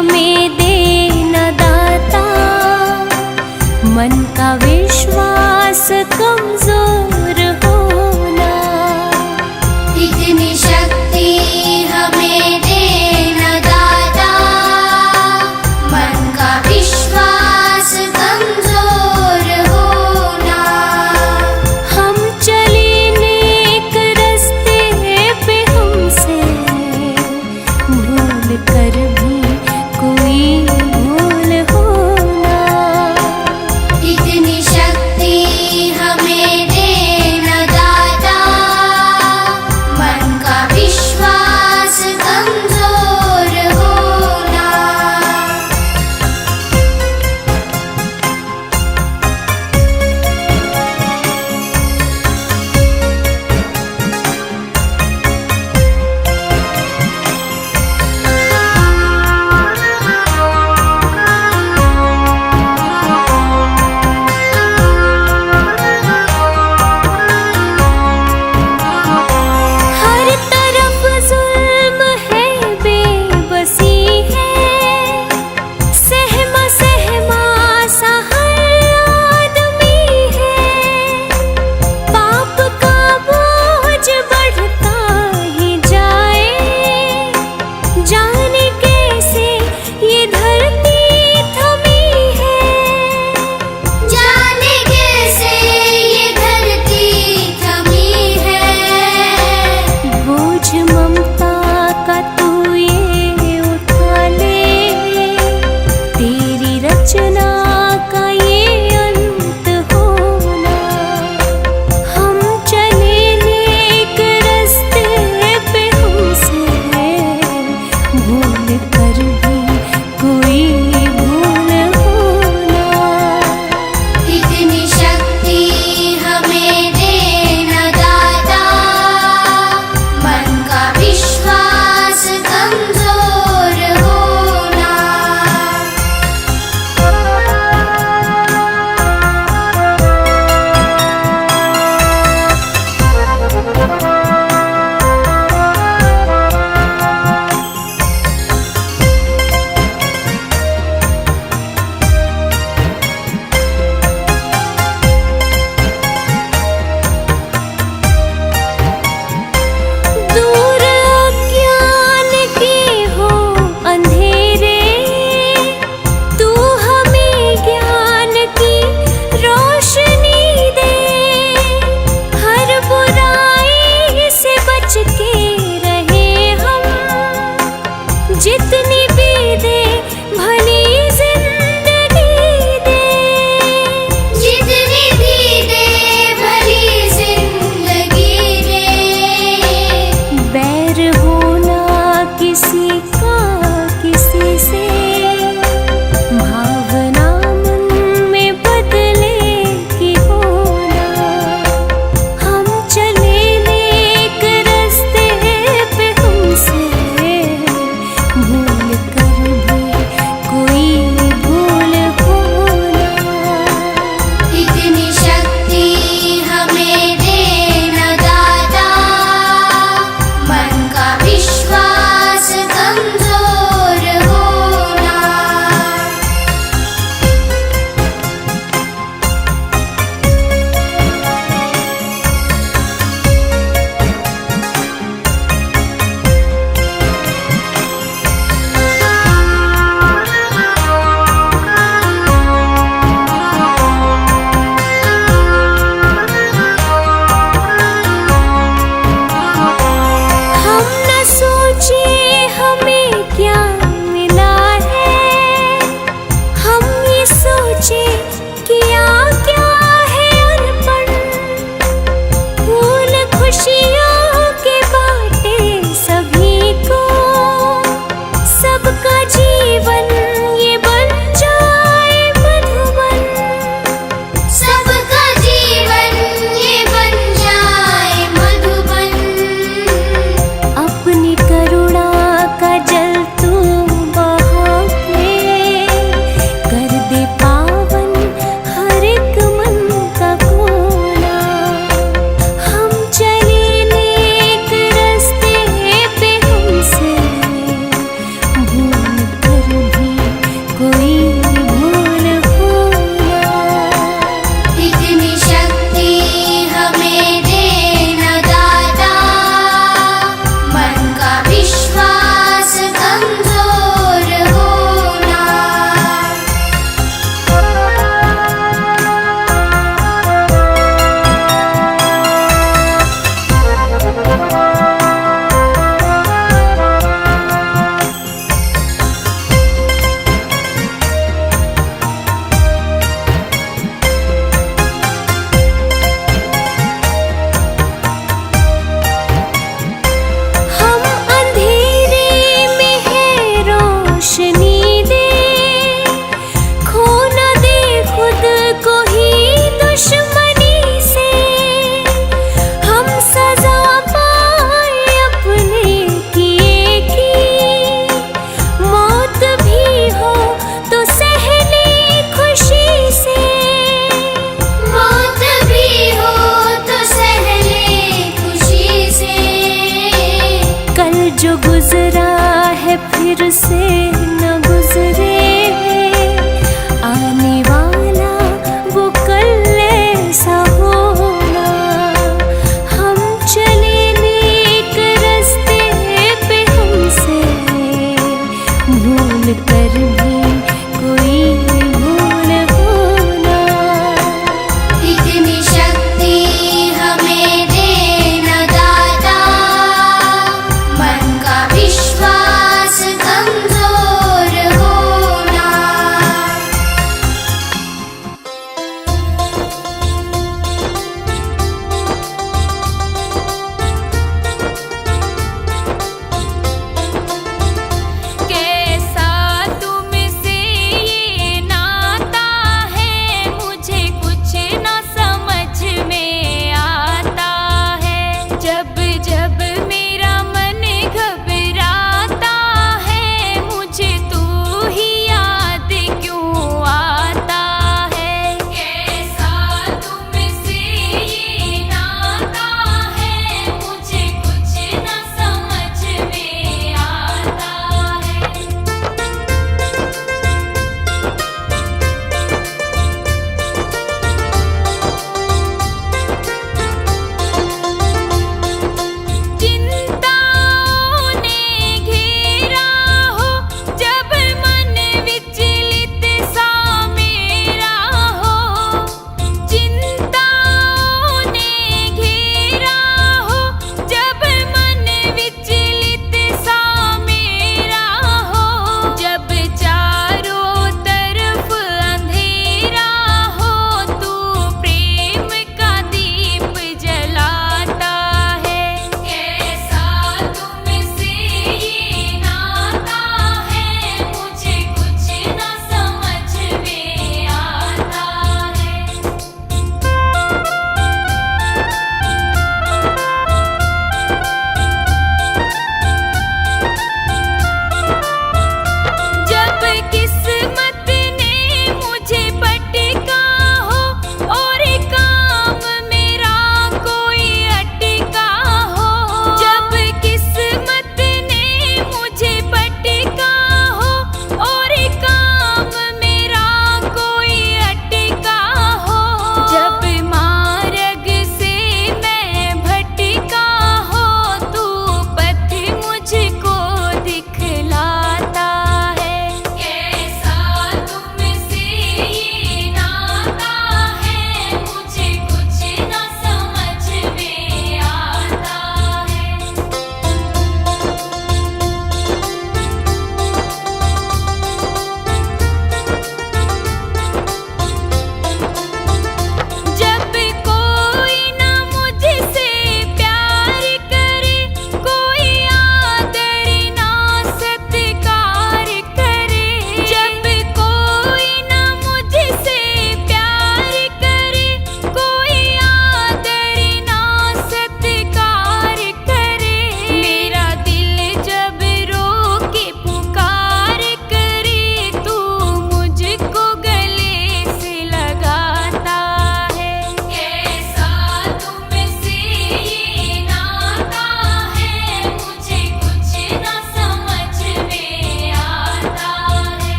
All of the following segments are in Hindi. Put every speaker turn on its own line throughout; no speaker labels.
हमें देना दाता, मन का विश्वास कमजोर होना।
इतनी शक्ति हमें देना दाता, मन का विश्वास कमजोर होना।
हम चले नेक रास्ते पे, हमसे भूल कर भी कोई भूल होना।
इतनी शक्ति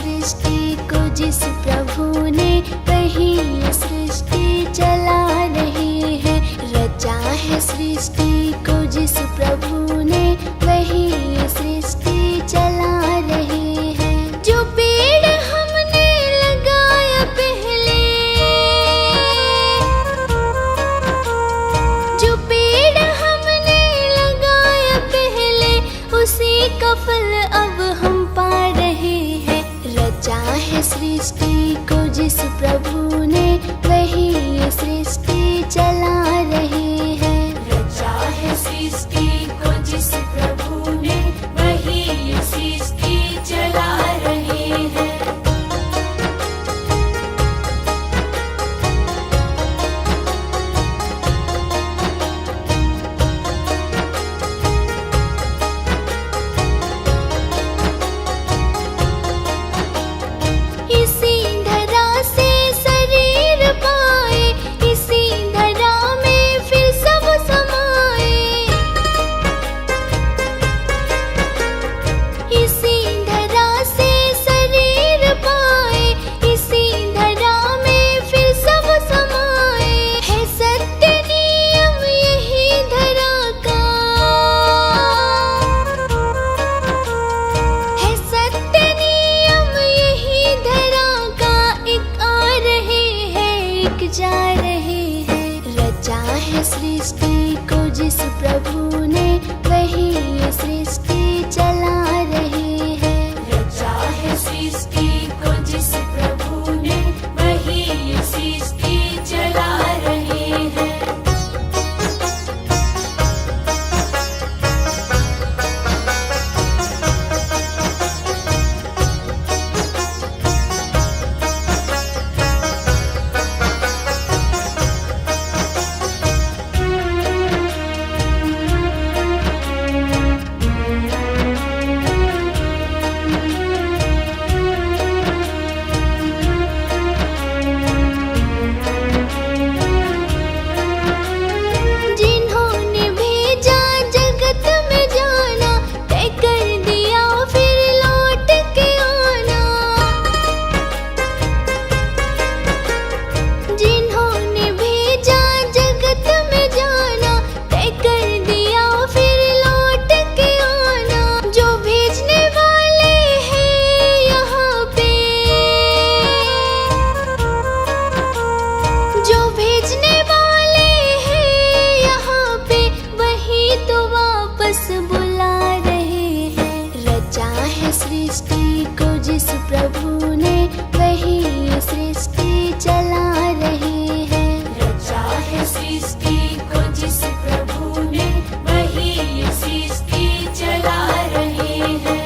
सृष्टि को जिस प्रभु ने, वही ये सृष्टि चला रहे हैं। रचा है सृष्टि को जिस प्रभु ने, वही ये सृष्टि चला रहे हैं। जो पेड़ हमने लगाया पहले, जो पेड़ हमने लगाया पहले, उसी का फल अब हम पा रहे हैं। रचा है सृष्टि को जिस प्रभु ने, वही ये सृष्टि चला रहे हैं।
रचा है सृष्टि को जिस प्रभु ने, वही ये सृष्टि चला रहे हैं।
इसी धरा से शरीर पाए, इसी धरा में फिर सब समाए। इसी धरा से शरीर पाए, इसी धरा में फिर सब समाए। है सत्य नियम यही धरा का, है सत्य नियम यही धरा का। एक आ रहे हैं, एक जा रहे हैं। रचा है सृष्टि को जिस प्रभु ने, वही ये सृष्टि चला रहे हैं।
रचा है सृष्टि को जिस प्रभु ने, वही ये सृष्टि चला रहे हैं।
जिन्होंने भेजा जगत में जाना, तय कर दिया फिर लौट के आना। जिन्होंने भेजा जगत में जाना, तय कर दिया फिर लौट के आना। जो भेजने वाले हैं यहाँ पे, जो भेजने वाले हैं यहाँ पे, वही तो वापस बुला रहे हैं। रचा है सृष्टि को जिस प्रभु ने, वही ये सृष्टि चला रहे हैं।
रचा है सृष्टि को जिस प्रभु ने, वही ये सृष्टि चला रहे हैं।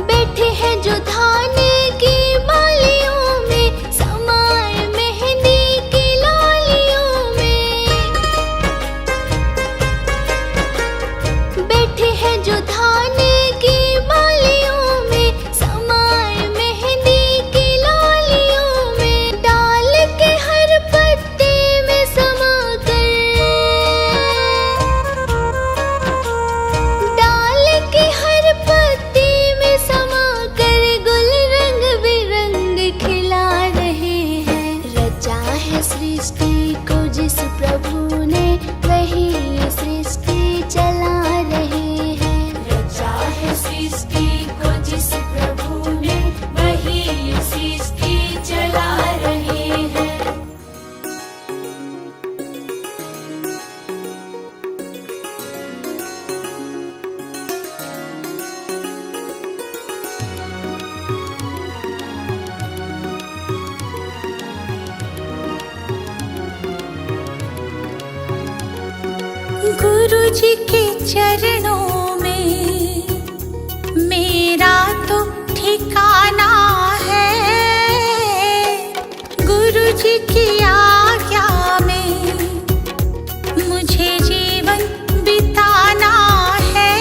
बैठे हैं जो धान की बालियों में, समाए मेहंदी की लालियों में। बैठे हैं जो धान की बालियों में, समाए मेहंदी की लालियों में। डाल के हर पत्ते में समाकर, डाल के हर पत्ते में समाकर, गुल रंग बिरंग खिला रहे हैं। रचा है सृष्टि को जिस प्रभु ने, वही ये सृष्टि चला रहे हैं।
रचा है सृष्टि को जिस प्रभु ने, वही ये सृष्टि चला रहे हैं।
गुरु जी के चरणों में मेरा तो ठिकाना है। गुरु जी की आज्ञा में मुझे जीवन बिताना है।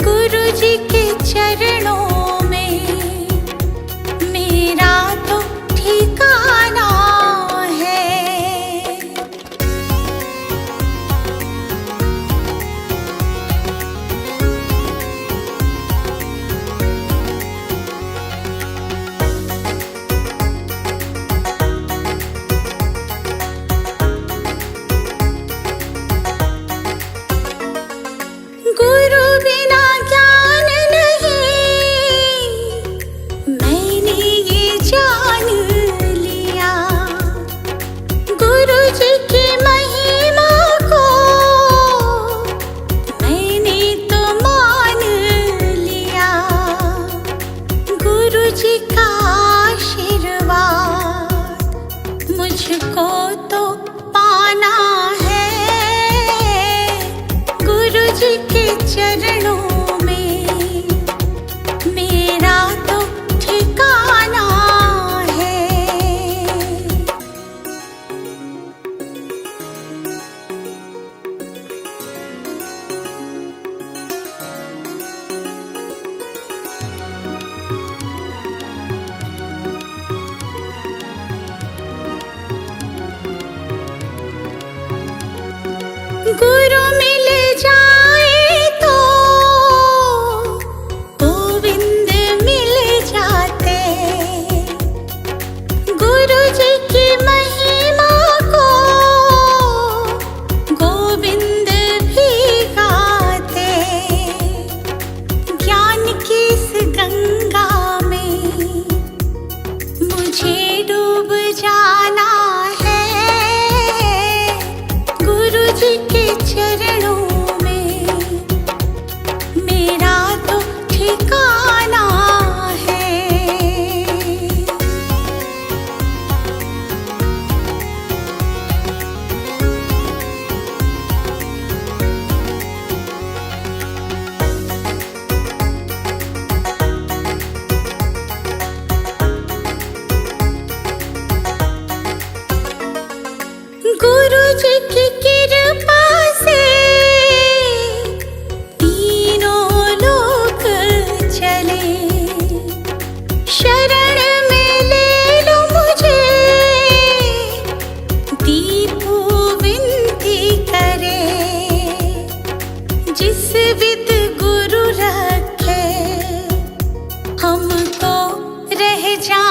गुरु जी के चरणों में जी का आशीर्वाद मुझको तो पाना है। गुरु जी के चरणों में मेरा तो ठिकाना है। गुरु मिल जाए तो गोविंद मिल जाते। गुरु जी की महिमा को गोविंद भी गाते। ज्ञान की इस गंगा में मुझे डूब जाना है। गुरु जी के चरणों में मेरा तो ठिकाना है। गुरु जी की कृपा से तीनों लोक चले। शरण में ले लो मुझे, दीपू विनती करे। जिस विद गुरु रखे हमको रह जा